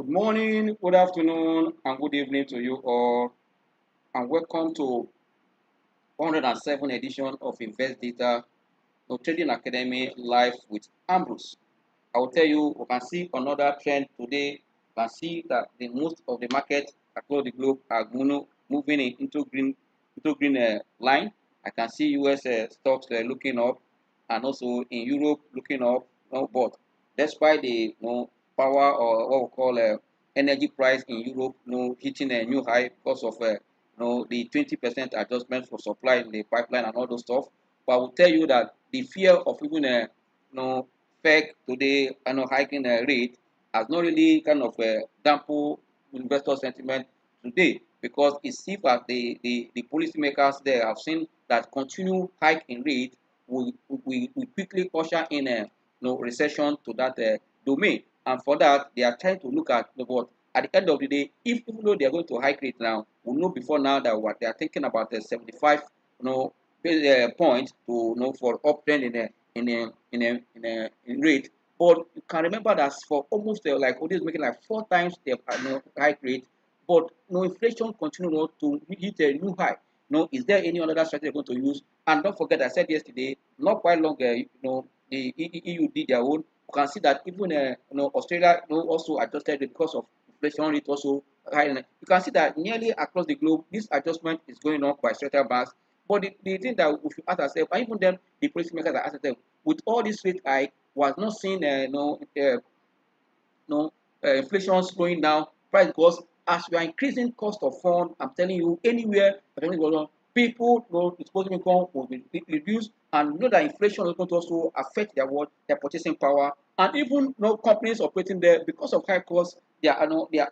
Good morning, good afternoon, and good evening to you all, and welcome to 107 edition of Investdata, no Trading Academy live with Ambrose. I will tell you, we can see another trend today. We can see that the most of the markets across the globe are moving into green line. I can see US stocks looking up, and also in Europe looking up. No, but despite the power or what we call energy price in Europe, hitting a new high because of the 20% adjustment for supply in the pipeline and all those stuff. But I will tell you that the fear of even Fed today hiking rate has not really kind of dampened investor sentiment today, because it seems that the policymakers there have seen that continued hike in rate will quickly usher in a recession to that domain. And for that, they are trying to look at what at the end of the day, if even though they are going to hike rate now, we know before now that what they are thinking about the 75 point to for uptrend in rate. But you can remember that for almost like Odi is making like four times the hike rate, but no inflation continue to hit a new high. No, is there any other strategy they're going to use? And don't forget, I said yesterday, not quite long, the EU did their own. You can see that even Australia also adjusted it because of inflation rate also high. You can see that nearly across the globe, this adjustment is going on by central banks. But the thing that we should ask ourselves, and even them, the policymakers are asking them, with all this rate hike, was not seeing inflation slowing down, price because as we are increasing cost of fund, I'm telling you, anywhere people disposable income will be reduced, and you know that inflation is going to also affect their purchasing power, and even companies operating there because of high costs, their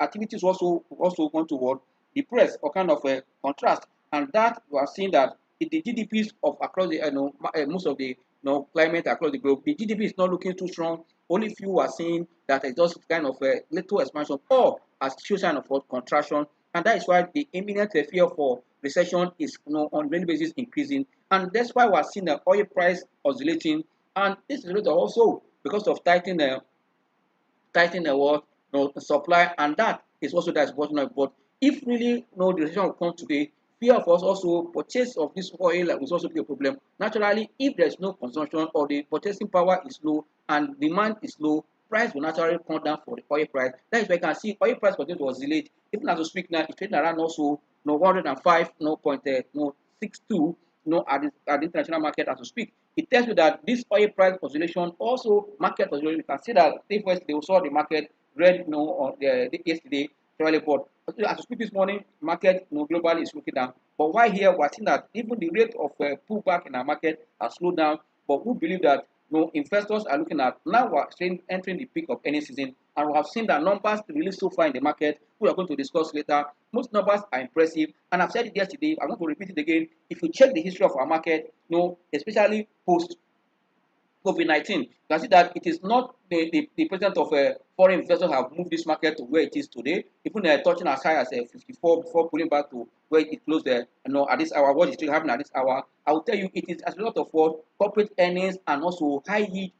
activities also going toward depress or kind of a contrast, and that we are seeing that the GDPs of across the most of the climate across the globe, the GDP is not looking too strong. Only few are seeing that it's just kind of a little expansion or as still sign of what contraction, and that is why the imminent fear for recession is on daily basis increasing, and that's why we are seeing the oil price oscillating, and this is also because of tightening the what supply, and that is also that's bottom up. But if really the recession will come today, fear of us also purchase of this oil will also be a problem. Naturally, if there's no consumption or the purchasing power is low and demand is low, price will naturally come down for the oil price. That is why you can see oil price continue to oscillate. Even as we speak now, it's trading around also 105 point 62 at the international market as we speak. It tells you that this oil price oscillation also market oscillation. You can see that they saw the market red on yesterday, probably, but as we speak this morning, market globally is looking down. But why here we're seeing that even the rate of pullback in our market has slowed down. But we believe that investors are looking at now we're entering the peak of any season, and we have seen that numbers released so far in the market. We are going to discuss later. Most numbers are impressive, and I've said it yesterday. I'm going to repeat it again. If you check the history of our market, especially post COVID-19, you can see that it is not the president of foreign investors have moved this market to where it is today, even touching as high as 54 before pulling back to where it closed at this hour. What is still happening at this hour? I will tell you, it is as a result of what corporate earnings and also high yield,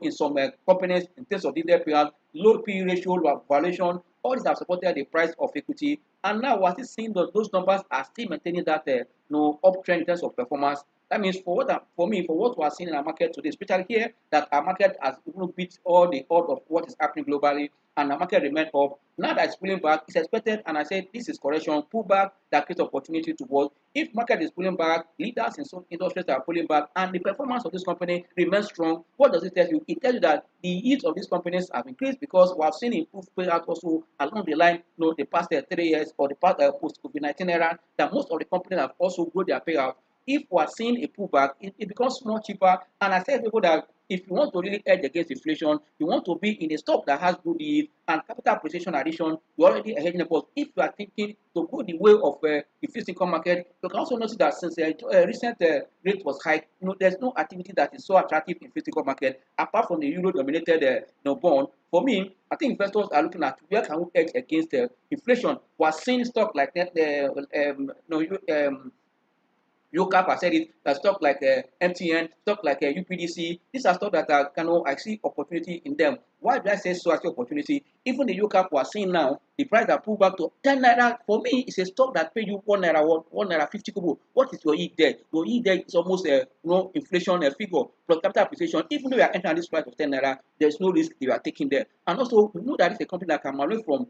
in some companies in terms of dividend payout, low P ratio, low valuation. All these have supported the price of equity, and now we're still seeing that those numbers are still maintaining that uptrend in terms of performance. That means for me, for what we are seeing in our market today, especially here, that our market has even beat all the odds of what is happening globally, and our market remains up. Now that it's pulling back, it's expected, and I said this is correction, pullback that creates opportunity to work. If market is pulling back, leaders in some industries are pulling back, and the performance of this company remains strong. What does it tell you? It tells you that the yields of these companies have increased because we have seen improved payout also along the line, the past 3 years or the past post COVID-19 era, that most of the companies have also grown their payout. If we are seeing a pullback, it becomes more cheaper. And I tell people that if you want to really hedge against inflation, you want to be in a stock that has good yield and capital appreciation addition, you're already ahead in the box. If you are thinking to go the way of the fixed income market, you can also notice that since recent rate was high, there's no activity that is so attractive in fixed income market apart from the euro-dominated bond. For me, I think investors are looking at where can we hedge against inflation. We're seeing stock like that, UCAP, I said it, stock like MTN, stock like UPDC. These are stock that are kind of, I see opportunity in them. Why do I say so? I see opportunity. Even the UCAP we are seeing now, the price that pulled back to 10 naira. For me, it's a stock that pay you 1 naira, 1 naira 50 kobo. What is your yield there? Your yield there is almost a inflation figure plus capital appreciation. Even though you are entering this price of 10 naira, there's no risk you are taking there. And also, we know that it's a company that can migrate from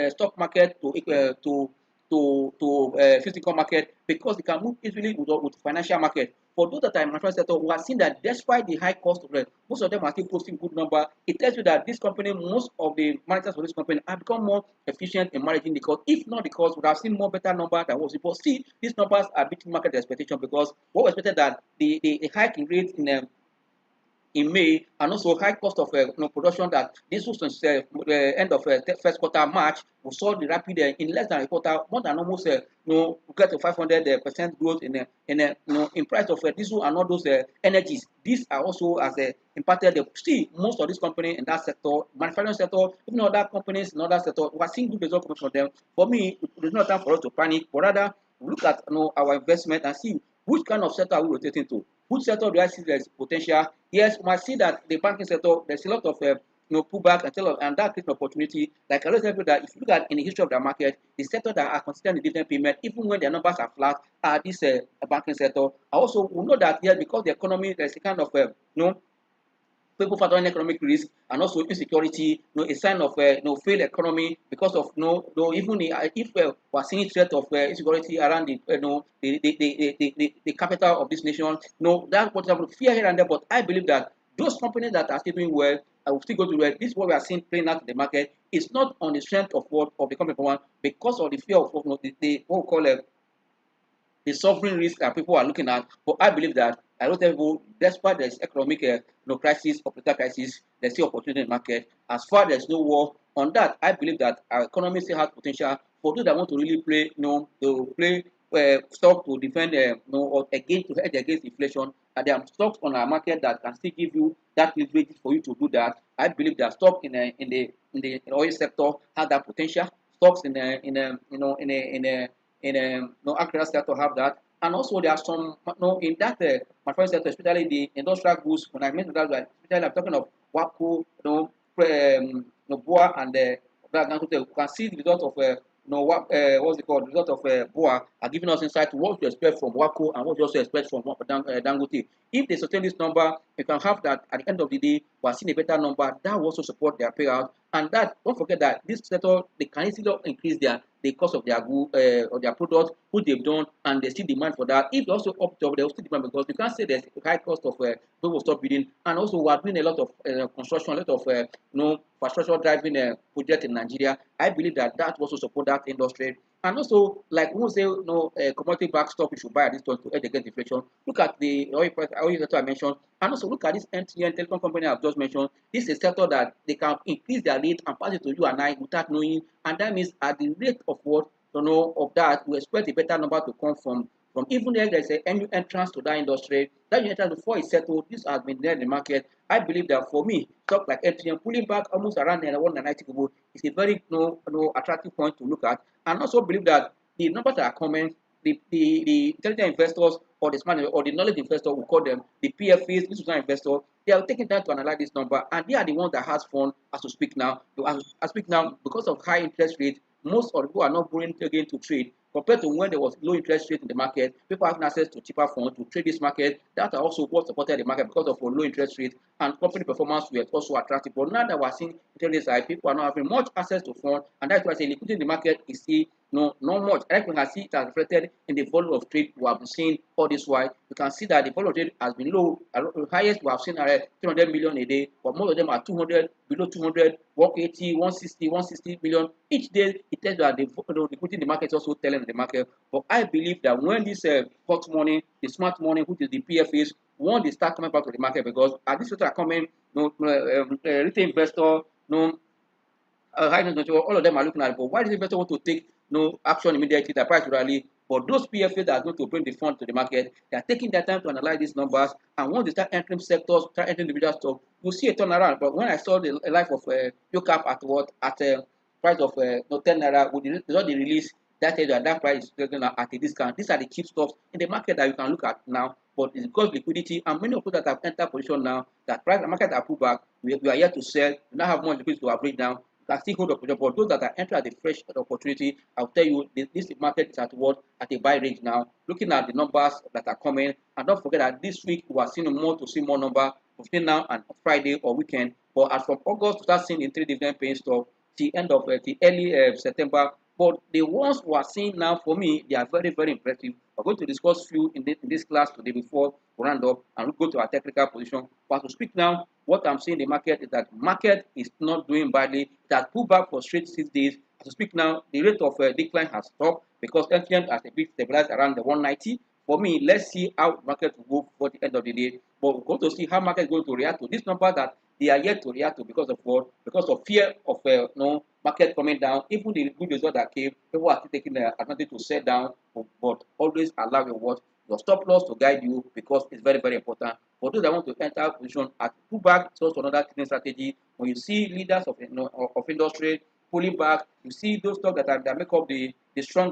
stock market to fixed income market because they can move easily with financial market. For those that are in financial sector, we have seen that despite the high cost of rent, most of them are still posting good number. It tells you that this company, most of the managers for this company have become more efficient in managing the cost. If not the cost, we have seen more better number than what was before. See, these numbers are beating market expectation because what we expected that the hike in rate in May, and also high cost of production that this was since the end of first quarter March. We saw the rapid in less than a quarter, more than almost get to 500% growth in price of diesel and all those energies. These are also as impacted the see most of these companies in that sector, manufacturing sector, even other companies in other sector. We are seeing good results coming from them. For me, it's not time for us to panic, but rather look at our investment and see which kind of sector are we rotating to. Which sector do I see there's potential? Yes, we might see that the banking sector, there's a lot of pullback and that creates an opportunity. Like I always tell you that if you look at in the history of the market, the sector that are consistent in dividend payment, even when their numbers are flat, are this banking sector. Also, we know that yes, because the economy, there's a kind of people factor in economic risk and also insecurity, a sign of failed economy because of even if we're seeing threat of insecurity around the capital of this nation, that's what happened. Fear here and there, but I believe that those companies that are still doing well, I will still go to well. This is what we are seeing playing out in the market. It's not on the strength of what of the company one because of the fear of the what we call the sovereign risk that people are looking at. But I believe that I don't tell people, despite there's economic crisis or political crisis, there's still opportunity in the market. As far as there's no war on that, I believe that our economy still has potential for those that want to really play, to play stock to defend, or against to hedge against inflation. And there are stocks on our market that can still give you that leverage for you to do that. I believe that stock in the oil sector has that potential. Stocks in no agricultural sector have that. And also there are some in that manufacturing sector, especially the industrial goods. When I mention that, like, especially I'm talking of WAPCO, BOA and you can see the result of what's it called? The result of BOA are giving us insight to what to expect from WAPCO and what you also expect from Dangote. If they sustain this number, you can have that at the end of the day, we are seeing a better number that will also support their payout. And that don't forget that this sector they can easily increase the cost of their good or their product, which they've done, and they still demand for that. If they also up to, they will still demand because you can't say there's a high cost of people will stop bidding. And also we are doing a lot of construction, a lot of infrastructure driving project in Nigeria. I believe that that also support that industry. And also, like we say, commodity back stock you should buy at this point to hedge against inflation. Look at the oil price, oil sector I mentioned, and also look at this MTN telecom company I've just mentioned. This is a sector that they can increase their rate and pass it to you and I without knowing, and that means at the rate of what of that, we expect a better number to come from even if there's a new entrance to that industry, that new entrance before it's settled, this has been there in the market. I believe that for me, stock like MTN pulling back almost around 190 kobo is a very attractive point to look at. And also believe that the numbers that are coming, the intelligent investors or the smart or the knowledge investor, we call them the PFAs, institutional investor, they are taking time to analyze this number, and they are the ones that has fun as to speak now. As I speak now, because of high interest rate, most of the people are not going again to trade compared to when there was low interest rate in the market. People having access to cheaper funds to trade this market. That are also what supported the market because of a low interest rate and company performance were also attractive. But now that we're seeing interest rate, people are not having much access to funds, and that's why I say liquidity in the market is still not much. I think we can see it has reflected in the volume of trade we have been seeing all this while. You can see that the volume of trade has been low. The highest we have seen are 300 million a day, but most of them are 200, below 200, 180, 160, 160 million each day. It tells you that the liquidity in the market is also telling the market. But I believe that when this hot money, the smart money, which is the PFAs, when they start coming back to the market, because at this are coming, retail investor, high all of them are looking at it. But why does the investor want to take no action immediately? The price rally. But those PFAs that are going to bring the fund to the market, they are taking their time to analyze these numbers. And once they start entering sectors, start entering individual stock, you see a turnaround. But when I saw the life of UCAP at what at price of 10 naira with the result they release, That tells you that that price is trading at a discount. These are the cheap stocks in the market that you can look at now, but it's because liquidity and many of those that have entered position now, that price the market are pulled back, we are here to sell, we now have more liquidity to average down. You can still hold up position, but those that are entering at a fresh opportunity, I'll tell you this market is at what, at a buy range now. Looking at the numbers that are coming, and don't forget that this week we are seeing more to see more number between now and Friday or weekend. But as from August, to start seeing in three dividend paying stock the end of the early September. But the ones we are seeing now, for me, they are very, very impressive. We're going to discuss few in this class today before we round up and we go to our technical position. But to speak now, what I'm seeing in the market is that market is not doing badly. It has pulled back for straight 6 days. To speak now, the rate of decline has stopped because MTN has a bit stabilized around the 190. For me, let's see how the market will go for the end of the day. But we're going to see how market is going to react to this number that they are yet to react to because of what? Because of fear of market coming down. Even the good result that came, people are still taking the advantage to sell down, but always allow your stop loss to guide you because it's very, very important. For those that want to enter position at pullback, it's also another trading strategy. When you see leaders of industry pulling back, you see those stocks that make up the strong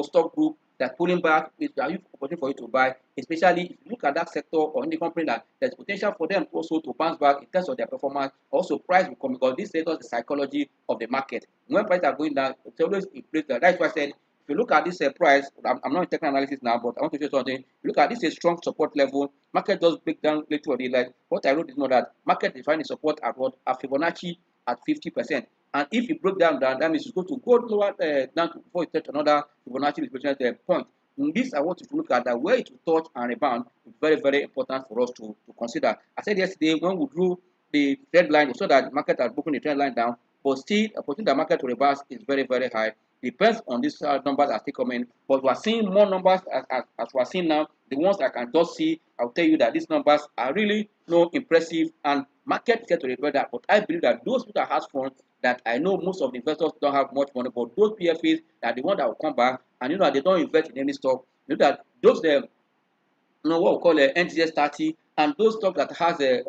stock group that pulling back, is a huge opportunity for you to buy, especially if you look at that sector or any company that there's potential for them also to bounce back in terms of their performance. Also, price will come because this tells us the psychology of the market. When prices are going down, it's always in place. That's why I said, if you look at this price, I'm not in technical analysis now, but I want to show you something. Look at this a strong support level. Market does break down later on the line. What I wrote is not that market is finding support at what? At Fibonacci at 50%. And if you break down, that means it's going to go lower down before it touch another Fibonacci retracement point. In this, I want you to look at that where it will touch and rebound is very, very important for us to consider. I said yesterday when we drew the trend line, we saw that the market had broken the trend line down, but still, opportunity the market to reverse is very, very high. Depends on these numbers that still coming, but we are seeing more numbers as we are seeing now. The ones I can just see, I'll tell you that these numbers are really impressive, and market get to revert that. But I believe that those people that has funds, that I know most of the investors don't have much money, but those PFAs are the ones that will come back, and they don't invest in any stock. That those what we call NTS 30, and those stocks that has a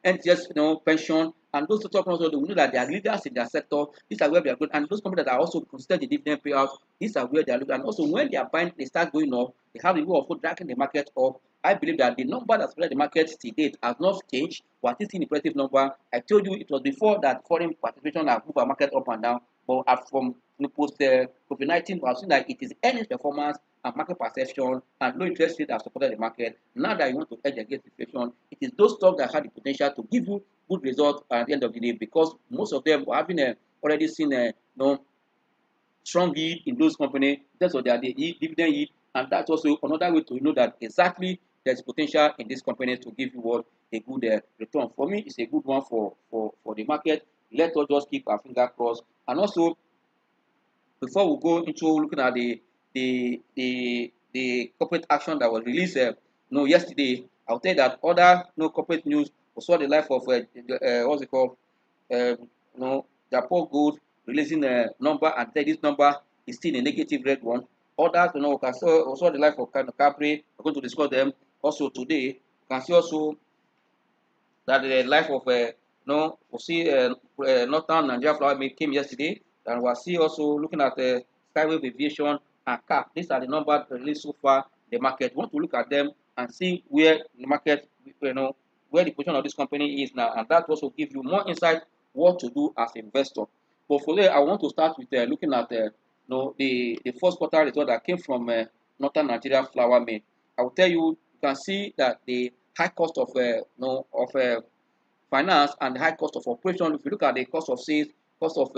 NTS pension, and those stocks also we know that they are leaders in their sector. These are where they are good, and those companies that are also considered the dividend payout. These are where they are looking, and also when they are buying, they start going up. They have the way of dragging the market up. I believe that the number that's spread the market to date has not changed. What is an impressive number? I told you it was before that foreign participation have moved our market up and down, but from post COVID-19, we have seen that it is earnings performance and market perception and low interest rate have supported the market. Now that you want to hedge against inflation, it is those stocks that have the potential to give you good results at the end of the day, because most of them are having already seen a strong yield in those companies in terms of their dividend yield, and that's also another way to know that exactly there's potential in these companies to give you what a good return. For me, it's a good one for the market. Let us just keep our finger crossed. And also, before we go into looking at the corporate action that was released yesterday, I'll tell you that other corporate news saw the life of what's it called Japan Gold releasing a number, and this number is still a negative red one. Others, we can saw the life of Capri. We're going to discuss them also today. You can see also that the life of we see Northern Nigeria Flower Mill came yesterday, and we'll see also looking at Skywave Aviation and CAP. These are the numbers released so far in the market. We want to look at them and see where the market, where the position of this company is now, and that also give you more insight what to do as an investor. But for today, I want to start with looking at the first quarter result that came from Northern Nigeria Flower Mill. I will tell you, you can see that the high cost of finance and the high cost of operation. If you look at the cost of sales, cost of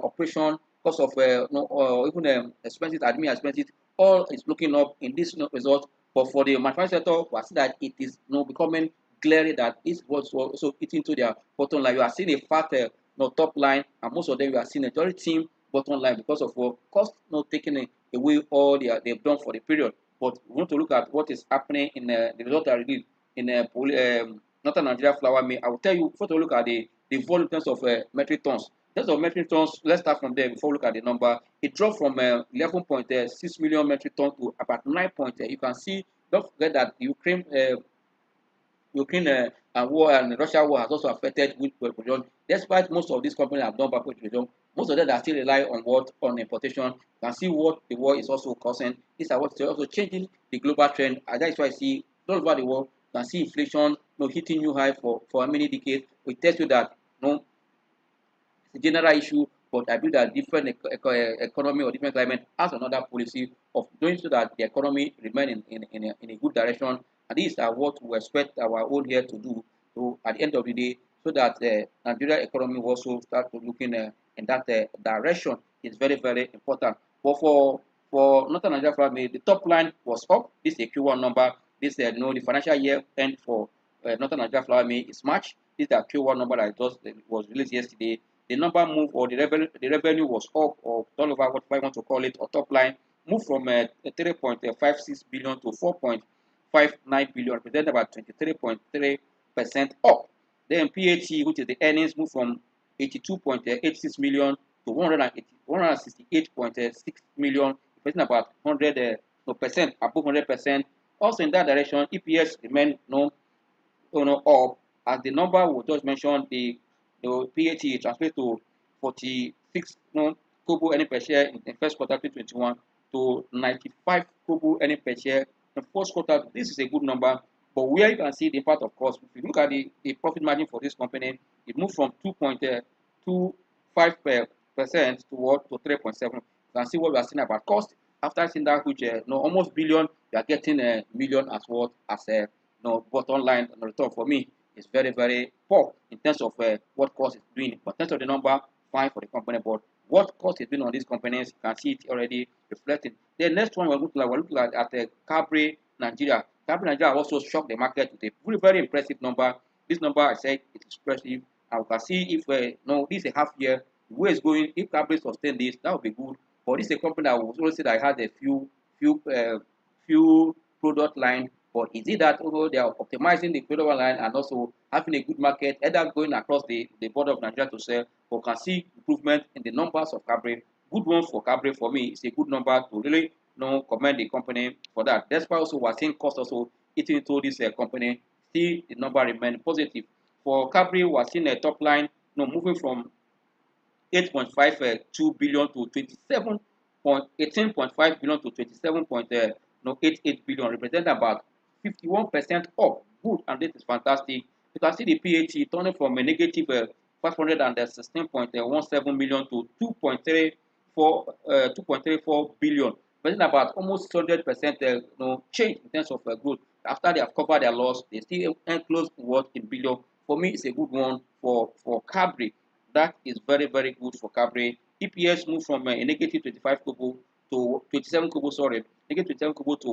operation, cost of even expenses, admin expenses, all is looking up in this result. But for the manufacturing sector, we see that it is becoming glaring that this was also eating to their bottom line. You are seeing a fat top line, and most of them you are seeing a very thin bottom line because of cost not taking away all they've done for the period. But we want to look at what is happening in the result I released in Northern Nigeria Flower Mill. I will tell you, first to look at the volume in terms of metric tons. In terms of metric tons, let's start from there before we look at the number. It dropped from 11.6 million metric tons to about 9. You can see, don't forget that Ukraine and war and the Russia war has also affected wheat production. Despite most of these companies have done backward production, most of them are still rely on what on importation. You can see what the war is also causing. These are what is also changing the global trend, and that is why I see all over the world. You can see inflation, hitting new high for many decades. It tells you that it's a general issue, but I believe that different economy or different climate has another policy of doing so that the economy remain in a good direction. And these are what we expect our own here to do. So at the end of the day, so that the Nigeria economy will also start to looking in that direction is very, very important. But for Northern Nigeria family, the top line was up. This is a Q1 number. This the financial year end for Northern Nigeria Flour Mill is March. This is the Q1 number that just was released yesterday. The number move or the revenue was up or all over what I want to call it or top line moved from 3.56 billion to 4.59 billion, representing about 23.3% up. Then PAT, which is the earnings, moved from 82.86 million to 168.6 million, representing about 100 percent above 100%. Also in that direction, EPS remained up as the number we just mentioned. The PAT translates to 46 kobo earning per share in first quarter 2021 to 95 kobo earning per share in first quarter. This is a good number, but where you can see the impact of cost, if you look at the profit margin for this company, it moved from 2.25% to what to 3.7. You can see what we are seeing about cost. After seeing that, which almost billion, we are getting a million as what as a bottom line return. For me, is very, very poor in terms of what cost is doing. But in terms of the number, fine for the company. But what cost is doing on these companies, you can see it already reflected. The next one we're looking at Capri Nigeria. Capri Nigeria also shocked the market with a very, very impressive number. This number, I said, it is impressive. And we can see if this is a half year, the way it's going. If Capri sustain this, that would be good. But this is a company that was always said I had a few product line. But is it that they are optimizing the product line and also having a good market, either going across the border of Nigeria to sell, or can see improvement in the numbers of Capri? Good one for Capri for me. It's a good number to really commend the company for that. Despite also we're seeing cost also eating into this company, still the number remain positive. For Capri, we're seeing a top line moving from 8.52 billion to 18.5 billion to 27.88 billion, representing about 51% up. Good, and this is fantastic. You can see the PAT turning from a negative 516.17 million to 2.34 billion, representing about almost 100% change in terms of growth. After they have covered their loss, they still enclose what in billion. For me, it's a good one for Capri. That is very, very good for Capri. EPS moved from a negative 25 kobo to 27 kobo, sorry, negative 27 kobo to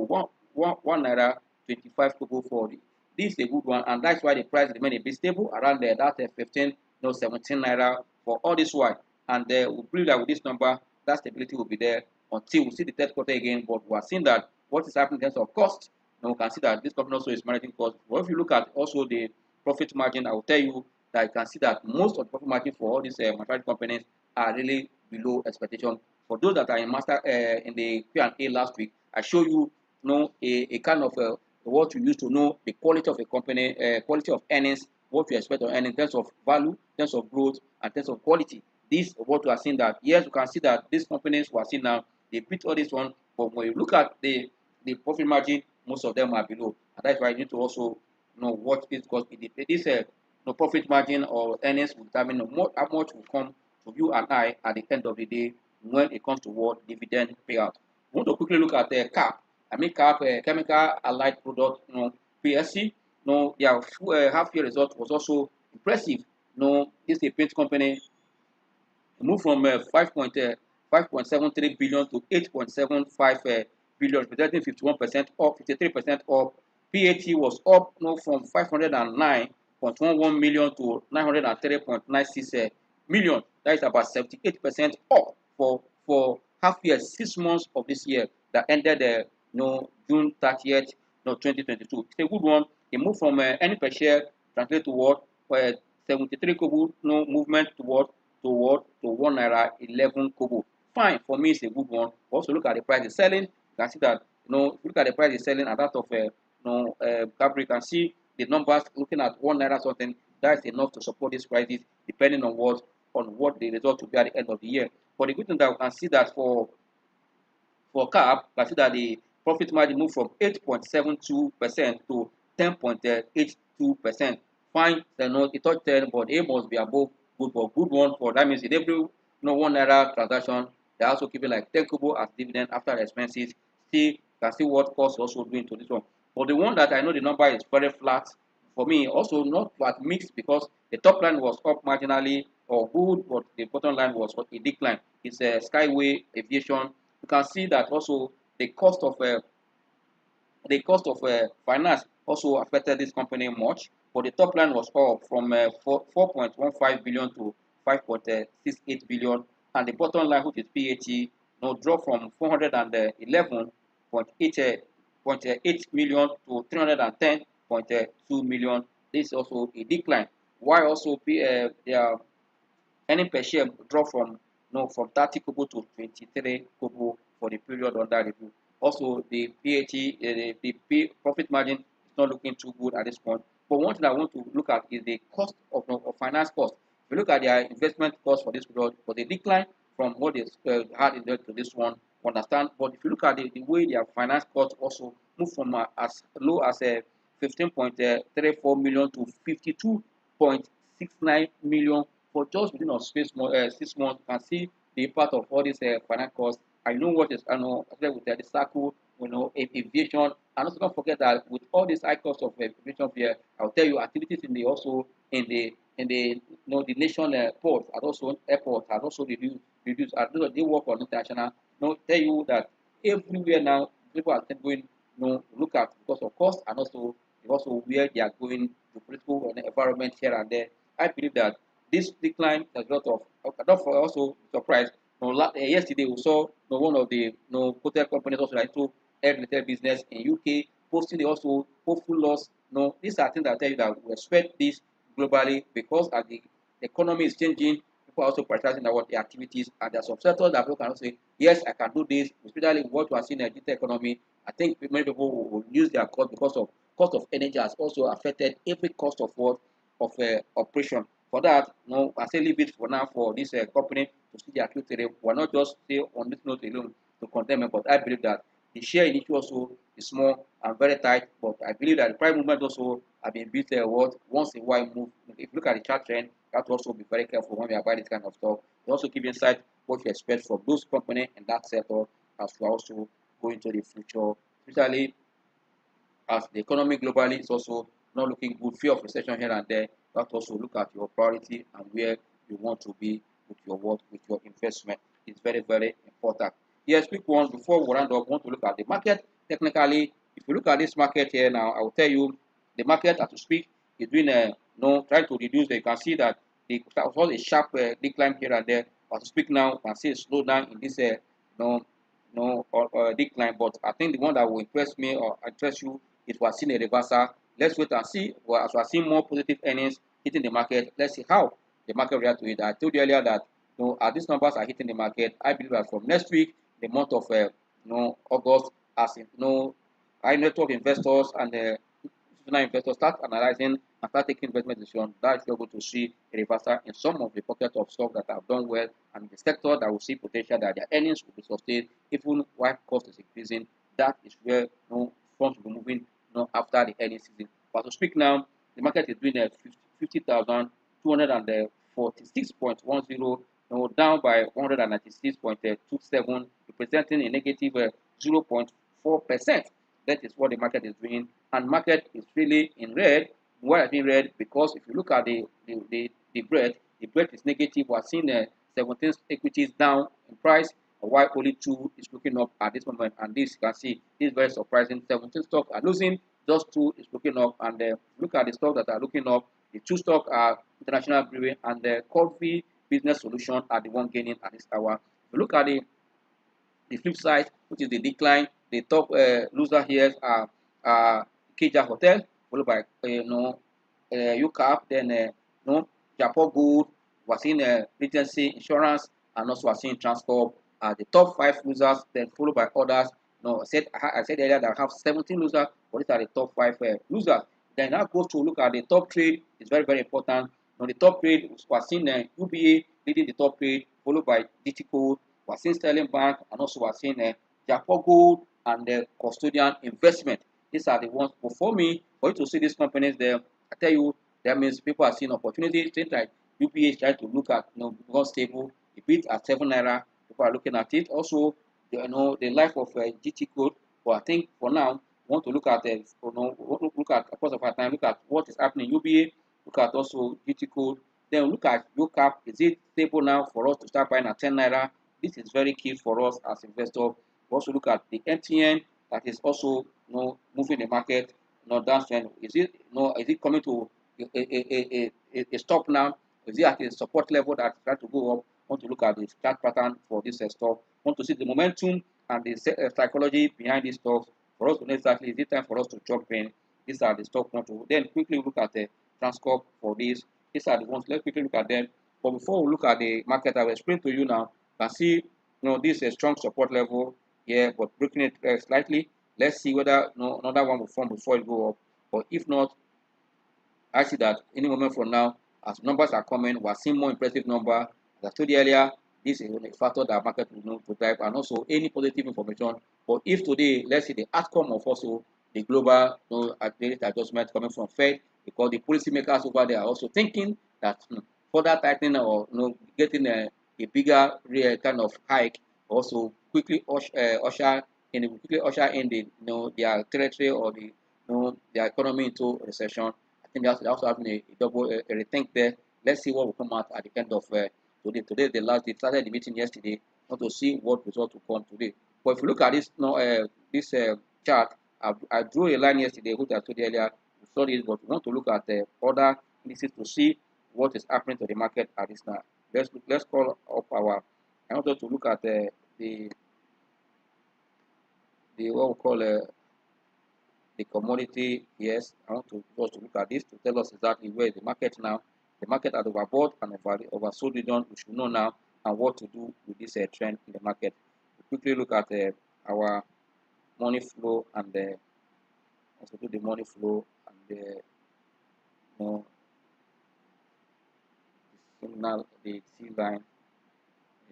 1 naira 25 kobo for it. This is a good one, and that's why the price remain a bit stable around there. That's 15, 17 naira for all this while. And we believe that with this number, that stability will be there until we see the third quarter again. But we are seeing that what is happening in terms of cost. Now we can see that this company also is managing cost. But if you look at also the profit margin, I will tell you that you can see that most of the profit margin for all these manufacturing companies are really below expectation. For those that are in master in the Q&A last week, I show you, a kind of what you use to know the quality of a company, quality of earnings, what you expect on earnings in terms of value, in terms of growth, and in terms of quality. This what we are seeing that yes, you can see that these companies we are seeing now, they beat all this one, but when you look at the profit margin, most of them are below, and that's why you need to also know what is because this profit margin or earnings will determine how much will come to you and I at the end of the day when it comes to what dividend payout. We want to quickly look at the CAP. I mean CAP, chemical allied product, PSC. Their half year result was also impressive. This is a paint company. Moved from 5.73 billion to 8.75 billion, representing 51% up, 53% up. PAT was up from 509.11 million to 930.96 million. That is about 78% up for half year, 6 months of this year that ended June 30th, 2022. It's a good one. It moved from earning per share translate to what 73 kobo movement to what to 1 naira 11 kobo. Fine, for me it's a good one. Also look at the price is selling. You can see that if you look at the price is selling at that of Capri, you can see the numbers looking at 1 naira something, that is enough to support this prices, depending on what the result will be at the end of the year. But the good thing that we can see that for CAP, you can see that the profit margin moved from 8.72% to 10.82%. Fine, it touched 10, but A must be above good, but good one for that means in every 1 naira transaction, they're also giving like 10 kobo as dividend after the expenses. See, can see what cost also doing to this one. But the one that I know the number is very flat for me, also not flat mixed because the top line was up marginally or good, but the bottom line was a decline. It's a Skyway Aviation. You can see that also the cost of finance also affected this company much, but the top line was up from 4.15 billion to 5.68 billion, and the bottom line, which is PAT, dropped from 411.8 million to 310.2 million. This is also a decline. While also their earning per share dropped from 30 kobo to 23 kobo for the period under review. Also, the PAT, the profit margin is not looking too good at this point. But one thing I want to look at is the cost of finance cost. If you look at their investment cost for this period, for the decline from what they had in there to this one, understand. But if you look at the way their finance cost also moved from as low as 15.34 million to 52.69 million for just within a space 6 months. You can see the impact of all these finance costs. I know what is, I know, with the circle, aviation, and also don't forget that with all this high cost of aviation here, I'll tell you activities in the also in the the nation ports and also airports has also reduced. And those they work on international. Tell you that everywhere now people are going look at because of cost and also where they are going, the political and environment here and there. I believe that this decline has a lot of. I'm not also surprised. Yesterday we saw one of the hotel companies also like to air related business in UK posting the also hopeful loss. These are things that tell you that we expect this globally because as the economy is changing, people are also prioritizing what the activities and there are some sectors that people can say, yes, I can do this, especially what we are seeing in the digital economy. I think many people will use their cost because of cost of energy has also affected every cost of what of operation. For that, I say leave it for now for this company to see their Q3. We're not just stay on this note alone to condemn it, but I believe that the share in it also is small and very tight. But I believe that the price movement also have been built once in a while move. If you look at the chart trend, you have to also be very careful when we are buying this kind of stuff. You also give insight what you expect from those companies in that sector as we also go into the future, especially as the economy globally is also not looking good, fear of recession here and there. You have to also look at your priority and where you want to be with your work, with your investment. It's very, very important. Yes, quick one before we round up, I want to look at the market. Technically, if you look at this market here now, I will tell you the market as to speak is doing trying to reduce. You can see that the was a sharp decline here and there. As to speak now, you can see a slowdown in this decline. But I think the one that will impress me or interest you is we're seeing a reversal. Let's wait and see. Well, as we're seeing more positive earnings hitting the market, let's see how the market react to it. I told you earlier that as these numbers are hitting the market, I believe that from next week, the month of August, as in high network investors and institutional investors start analyzing and start taking investment decisions, that is you're going to see a reversal in some of the pockets of stocks that have done well and the sector that will see potential that their earnings will be sustained even while cost is increasing. That is where funds will be moving after the earnings season. But to speak now, the market is doing 50,246.10, down by 196.27, representing a negative 0.4%. That is what the market is doing, and market is really in red. Why is in red? Because if you look at the bread is negative. We are seeing 17 equities down in price, while only 2 is looking up at this moment. And this you can see is very surprising. 17 stocks are losing, just 2 is looking up. And look at the stocks that are looking up. The 2 stocks are International Brewery and the Coffee Business Solution are the one gaining at this hour. If you look at the flip side, which is the decline, the top loser here are Keja Hotel, followed by UCAP, then Japan Gold, we're seeing Regency Insurance, and also we're seeing Transcorp are the top 5 losers, then followed by others. I said earlier that I have 17 losers, but these are the top 5 losers. Then now go to look at the top trade. It's very, very important. On the top trade, we're seeing UBA leading the top trade, followed by GT Code. We're seeing Sterling Bank, and also we're seeing Japan Gold and the Custodian Investment. These are the ones. But for me, for you to see these companies there, I tell you, that means people are seeing opportunities. Things like UBA is trying to look at, more stable. A bit at 7 naira. People are looking at it. Also, the life of GT Code. But I think for now, want to look at look at across of our time, look at what is happening in UBA, look at also GT code, then look at UCAP. Is it stable now for us to start buying at 10 naira? This is very key for us as investors. We also look at the MTN that is also moving the market downtrend. Is it coming to a stop now? Is it at a support level that trying to go up? Want to look at the chart pattern for this stock. Want to see the momentum and the psychology behind these stocks for us to know exactly is it time for us to jump in. These are the stock want to then quickly look at the Transcorp for this. These are the ones. Let's quickly look at them. But before we look at the market, I will explain to you now. You can see, this is a strong support level here, but breaking it slightly. Let's see whether another one will form before it go up. But if not, I see that any moment from now, as numbers are coming, we're seeing more impressive number. As I told you earlier, this is a factor that market will know to drive, and also any positive information. But if today, let's see the outcome of also the global rate adjustment coming from Fed, because the policymakers over there are also thinking that further tightening or getting a bigger real kind of hike also quickly usher in the their territory or the their economy into recession. I think that's also having a double rethink there. Let's see what will come out at the end of today. Today is the last day. Started the meeting yesterday. Want to see what result will come today. But if you look at this chart, I drew a line yesterday, which I told you earlier. We saw this, but we want to look at other indices to see what is happening to the market at this now. Let's call up our. I want us to look at the what we call the commodity. Yes, I want to us to look at this to tell us exactly where is the market now. The market at overbought and oversold region. We should know now and what to do with this trend in the market. We quickly look at our money flow and also do the money flow and the signal, the C line.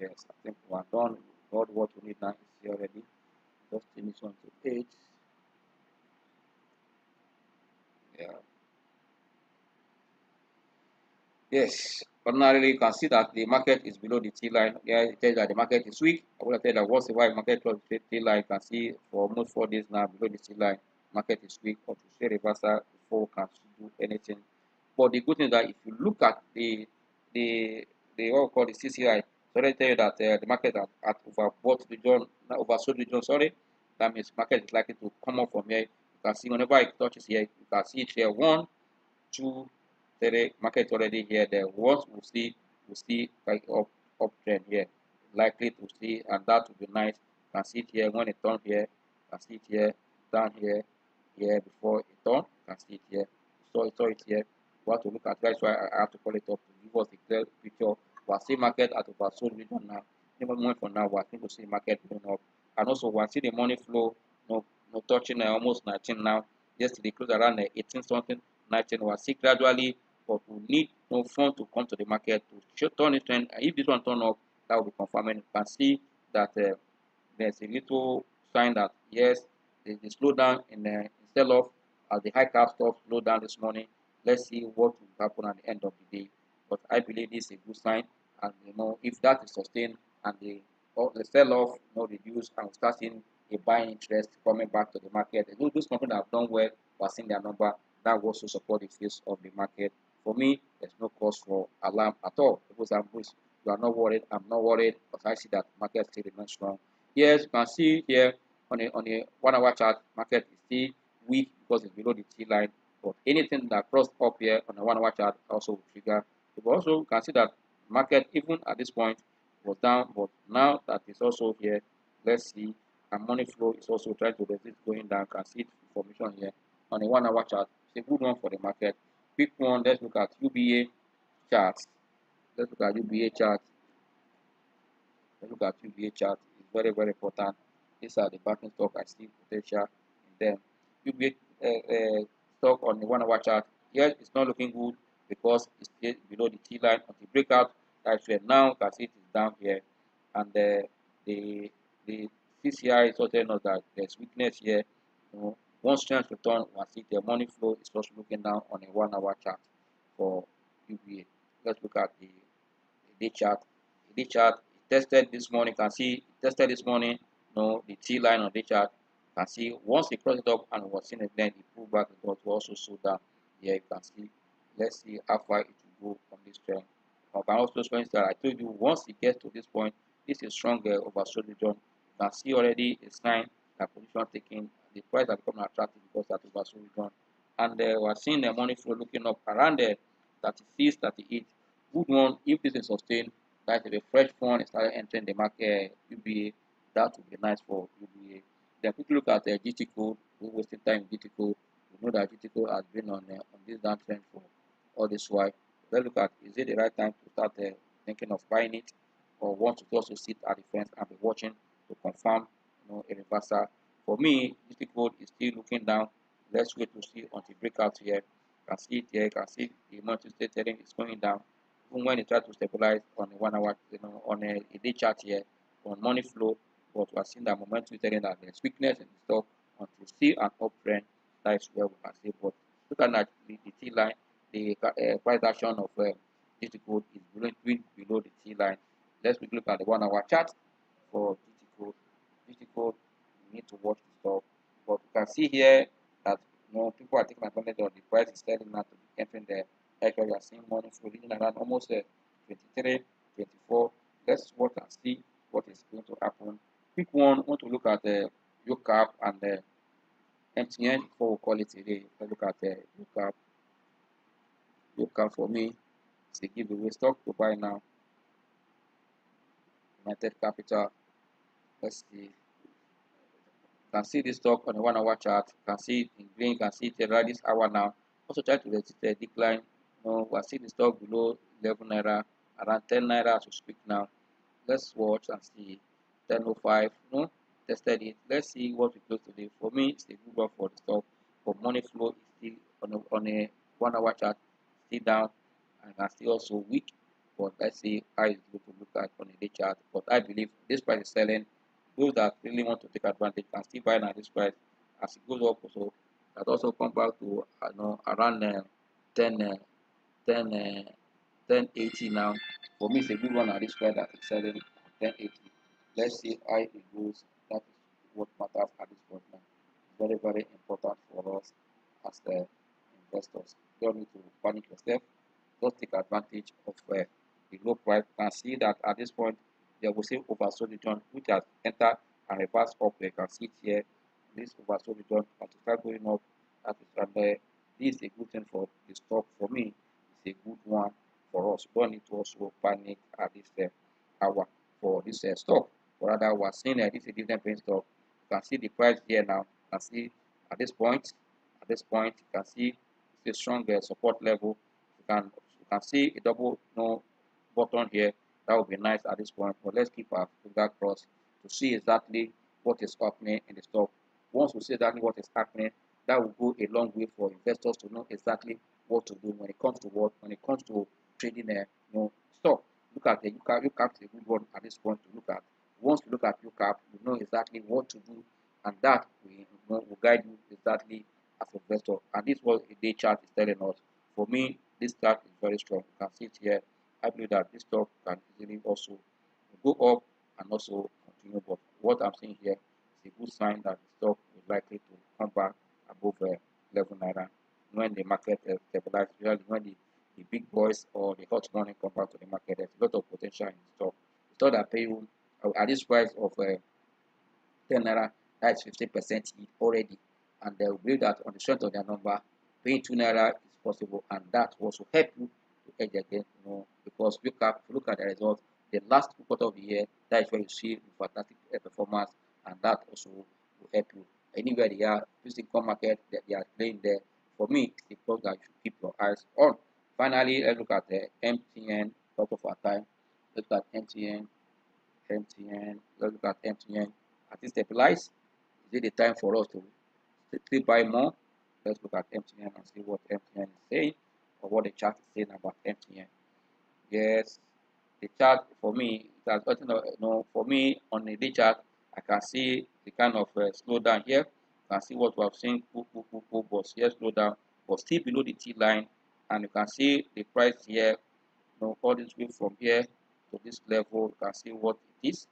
Yes, I think we are done. Got what we need now is here already. Just change this one to 8. Yeah. Yes, ordinarily you can see that the market is below the T line. Yeah, it tells that the market is weak. I would tell that once a while market cross the T line, you can see for almost 4 days now below the T line, market is weak. Or to say reversal before we can do anything. But the good thing is that if you look at the what we call the CCI, so they tell you that the market at overbought region, not oversold region, sorry, that means market is likely to come up from here. You can see whenever it touches here, you can see it here 1, 2, 3. Market already here. There once we see like uptrend here, likely to see, and that would be nice. You can see it here when it turn here. You can see it here, down here before it turn. You can see it here. Saw it here. We have to look at. That's why I have to call it up to give us the clear picture. We are seeing market at oversold region now. Even more for now, we are going to see market going up, and also we are seeing the money flow no touching almost 19 now. Yesterday closed around 18 something, 19. We are seeing gradually, but we need no fund to come to the market to show turn it trend. And if this one turn up, that will be confirming. You can see that there's a little sign that yes, there's a slowdown in sell-off as the high cap stock slowed down this morning. Let's see what will happen at the end of the day. But I believe this is a good sign, and if that is sustained and the sell-off reduce and we start seeing a buying interest coming back to the market. Those companies that have done well, we're seeing their number. That will also support the face of the market. For me, there's no cause for alarm at all. Because you are not worried, I'm not worried, because I see that market still remains strong. Yes, you can see here on a 1 hour chart, market is still weak because it's below the T line. But anything that crossed up here on a 1 hour chart also will trigger. You also can see that market, even at this point, was down, but now that is also here, let's see, and money flow is also trying to resist going down. You can see formation here on a 1 hour chart. It's a good one for the market. Quick one, let's look at UBA charts. Let's look at UBA chart. Let's look at UBA chart. It's very, very important. These are the backing stock. I see potential in them. UBA stock on the 1 hour chart. Here it's not looking good because it's still below the T line on the breakout. That's where now you can see it is down here, and the CCI is also telling us that there's weakness here. Once trends return, we can see the money flow is also looking down on a 1 hour chart for UBA. Let's look at the day chart. The day chart tested this morning. You can see it tested this morning. The T line on the chart. You can see once it crossed it up and was seen again, it pulled back. It was also sold down. Here you can see. Let's see how far it will go from this trend. I can also show that I told you once it gets to this point, this is stronger oversold region. You can see already a sign that position taking. The price has become attractive because that oversold region. And we're seeing the money flow looking up around the 36, 38. Good one. If this is sustained, that is a fresh fund started entering the market, UBA, that would be nice for UBA. Then quickly look at the GT code. We wasting time in GT code. We know that GT code has been on this downtrend for all this while. Let's look at, is it the right time to start thinking of buying it, or want to also sit at the fence and be watching to confirm a reversal. For me, GT code is still looking down. Let's wait to see until breakout here. You can see it here. You can see the monthly state trading is going down. Even when it tries to stabilize on a 1 hour, on a day chart here, on money flow, but we are seeing that momentum telling that there's weakness in the stock until see an uptrend. That is where we can see. But look at the T line, the price action of GT code is below the T line. Let's quickly look at the 1 hour chart for GT code. GT code, you need to watch the stock, but you can see here that people are taking advantage of the price is selling now to be entering there. Actually, you are seeing money flowing around almost 23, 24. Let's watch and see what is going to happen. Quick one, want to look at the UCAP and the MTN before we call it today. Let's look at the UCAP. UCAP for me is a giveaway stock to buy now. United Capital. Let's see. You can see this stock on the 1 hour chart. You can see it in green. You can see it right this hour now. Also try to resist the decline. We're seeing the stock below 11 naira, around 10 naira as we speak now. Let's watch and see. 10.05. Tested it. Let's see what we close today. For me, it's a good one for the stock. For money flow, it's still on a 1 hour chart, still down, and can still also weak. But let's see how it's going to look at on a day chart. But I believe this price is selling. Those that really want to take advantage can still buy at this price as it goes up. Also, that also come back to around 10 1080 now. For me, it's a good one at this price that is selling 1080. Let's see how it goes. That is what matters at this point now. Very, very important for us as the investors. You don't need to panic yourself. Just take advantage of the low price. You can see that at this point there was a oversold region which has entered and reversed up. You can see it here. This oversold region can start going up. That is right there. This is a good thing for the stock. For me, it's a good one for us. You don't need to also panic at this hour for this stock. But rather, we're seeing this is a dividend paying stock. You can see the price here now. You can see at this point, you can see it's a strong support level. You can see a double button here. That would be nice at this point. But let's keep our finger crossed to see exactly what is happening in the stock. Once we see exactly what is happening, that will go a long way for investors to know exactly what to do when it comes to trading stock. Look at the UCAP. UCAP is a good one at this point to look at. Once you look at UCAP, you know exactly what to do, and that will guide you exactly as an investor. And this is what a day chart is telling us. For me, this chart is very strong. You can see it here. I believe that this stock can easily also go up and also continue. But what I'm seeing here is a good sign that the stock is likely to come back above 11 naira when the market stabilizes. Usually, when the big boys or the hot money come back to the market, there's a lot of potential in the stock. The stock that pay you at this price of 10 naira, that's 50% already. And they will believe that on the strength of their number, paying 2 naira is possible, and that will also help you to edge again, because if you look at the results, the last quarter of the year, that is where you see the fantastic performance, and that also will help you. Anywhere they are, fixed income market that they are playing there, for me, it's a that you should keep your eyes on. Finally, let's look at the MTN, out of our time. Let's look at MTN. Let's look at MTN. At it stabilize, is it the time for us to still buy more? Let's look at MTN and see what MTN is saying or what the chart is saying about MTN. Yes, the chart for me, it has gotten, for me on the day chart, I can see the kind of slowdown here. You can see what we have seen, but here slowdown, but still below the T line, and you can see the price here, all this way from here to this level. You can see what it is.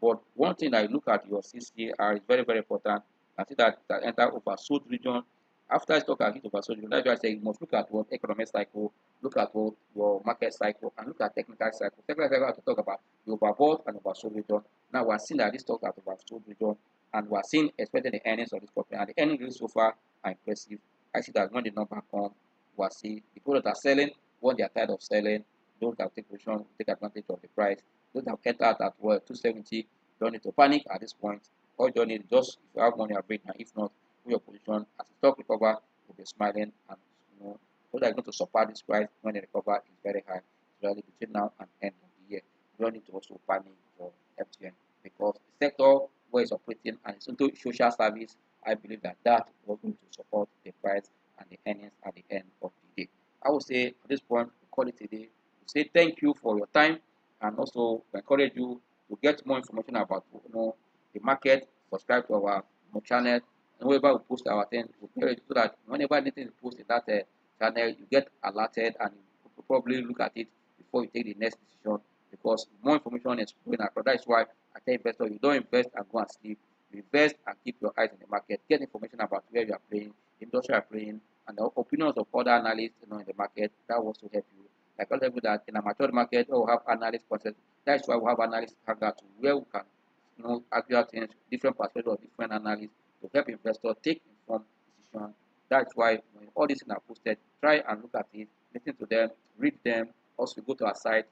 But one thing I look at your CCR is very, very important. I see that enter oversold region. After stock has hit oversold region, that's why I say you must look at what economic cycle, look at what your market cycle, and look at technical cycle. Technical cycle, I have to talk about the overbought and oversold region. Now we're seeing that this stock has oversold region, and we're seeing especially the earnings of this company. And the earnings so far are impressive. I see that when the number come, we'll see the people that are selling, when they are tired of selling, those that take position take advantage of the price. Those that entered at 270, don't need to panic at this point. All you don't need is just if you have money, you bring, and if not, put your position as the stock recover, you'll be smiling, and those that are going to support this price when the recover is very high, especially between now and end of the year. You don't need to also panic for FTN because the sector where it's operating and it's into social service, I believe that was going to support the price and the earnings at the end of the day. I would say at this point, we call it a day. We say thank you for your time, and also we encourage you to get more information about the market. Subscribe to our channel, and whenever we post our things, we encourage you so that whenever anything is posted in that channel, you get alerted and you probably look at it before you take the next decision. Because more information is going across. That's why I tell investors you don't invest and go and sleep. You invest and keep your eyes on the market. Get information about where you are playing, the industry you are playing, and the opinions of other analysts in the market. That will also help you. Like I tell you that in a mature market, we have analyst concept. That's why we have analysts hangout where we can argue things, different perspectives of different analysts to help investors take informed decision. That's why when all these things are posted, try and look at it, listen to them, read them, also go to our site.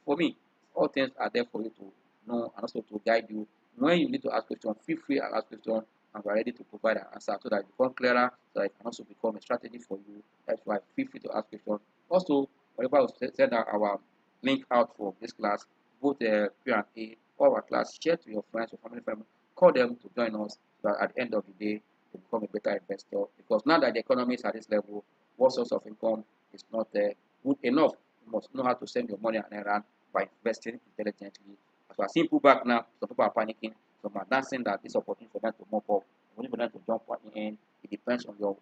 For me, all things are there for you to know and also to guide you. When you need to ask questions, feel free and ask questions, and we're ready to provide an answer so that it become clearer, so that it can also become a strategy for you. That's why feel free to ask questions. Also, whenever we send out our link out for this class, both the Q&A or our class, share to your friends, your family members, call them to join us so that at the end of the day, to become a better investor. Because now that the economy is at this level, what source of income is not good enough. You must know how to send your money around by investing intelligently. As we are seeing pullback now, some people are panicking, some are dancing that this opportunity for them to mop up, opportunity for them to jump in. It depends on your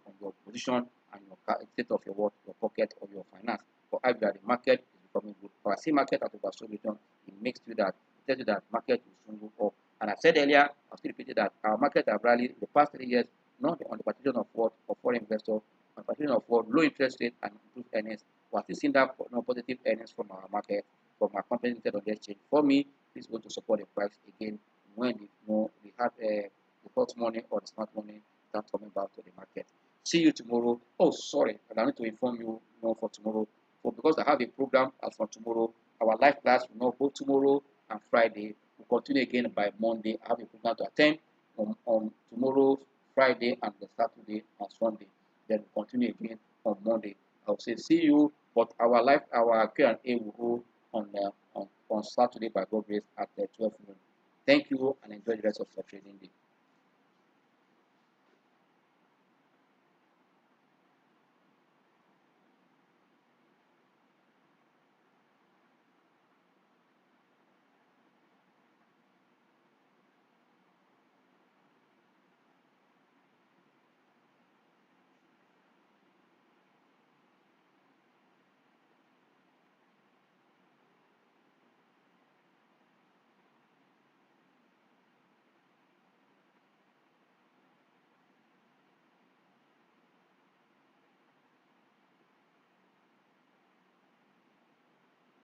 position and your state of your pocket or your finance. For I that the market is becoming good. For I see market at oversold return, it makes you that tells you that market will soon go up. And I said earlier, I've still repeated that our market have rallied the past 3 years, not on the partition of what of foreign investors, on the partition of what low interest rate and improved earnings. We are still seeing that positive earnings from our market, from our company listed on the exchange. For me, this is going to support the price again when we have the hot money or the smart money start coming back to the market. See you tomorrow. Oh, sorry, and I need to inform you, for tomorrow. Because I have a program as for tomorrow, our live class will not go tomorrow and Friday. We'll continue again by Monday. I have a program to attend on tomorrow, Friday, and the Saturday and Sunday. Then we'll continue again on Monday. I'll say see you, but our Q&A will go on Saturday by God grace at 12 noon. Thank you and enjoy the rest of your trading day.